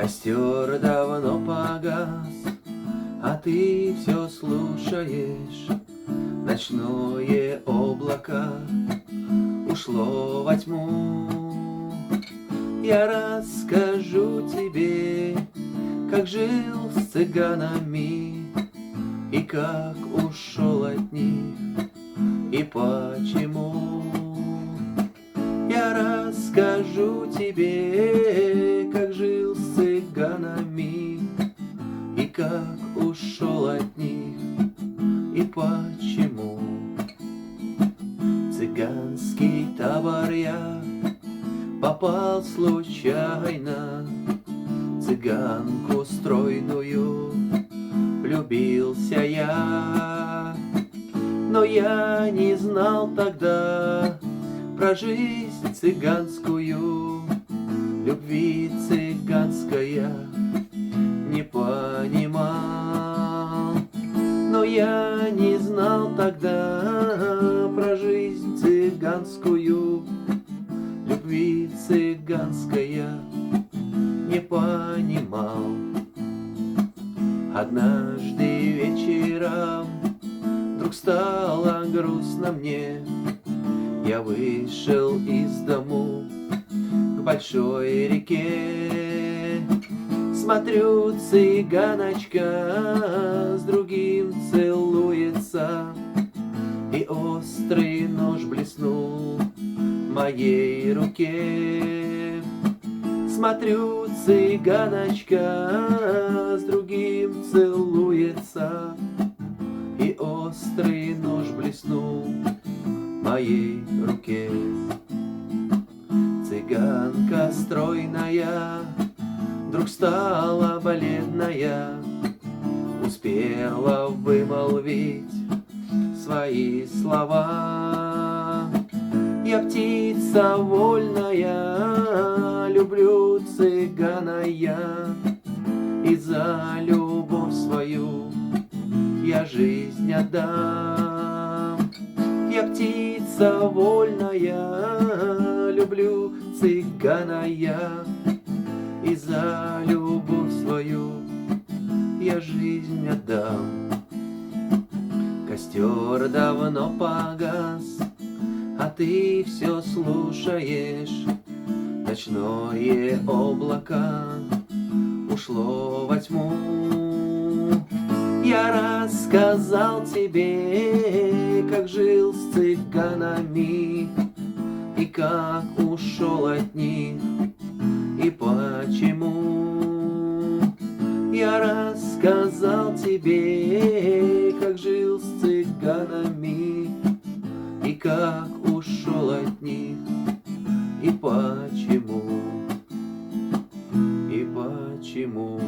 Костер давно погас, а ты все слушаешь. Ночное облако ушло во тьму. Я расскажу тебе, как жил с цыганами и как ушел от них, и почему. Я расскажу тебе, как жил с цыганами и как ушел от них, и почему. В цыганский табор я попал случайно, цыганку стройную влюбился я. Но я не знал тогда про жизнь цыганскую, любви цыганская не понимал. Но я не знал тогда про жизнь цыганскую, любви цыганская не понимал. Однажды вечером вдруг стало грустно мне. Я вышел из дому к большой реке. Смотрю, цыганочка с другим целуется, и острый нож блеснул в моей руке. Смотрю, цыганочка с другим целуется, и острый нож блеснул в моей руке. Цыганка стройная вдруг стала бледная, успела вымолвить свои слова. Я птица вольная, люблю цыгана я, и за любовь свою я жизнь отдам. Я птица вольная, люблю цыгана я, и за любовь свою я жизнь отдам. Костер давно погас, а ты все слушаешь. Ночное облако ушло во тьму. Я рассказал тебе, как жил с цыганами и как ушел от них, и почему. Я рассказал тебе, как жил с цыганами и как ушел от них, и почему, и почему.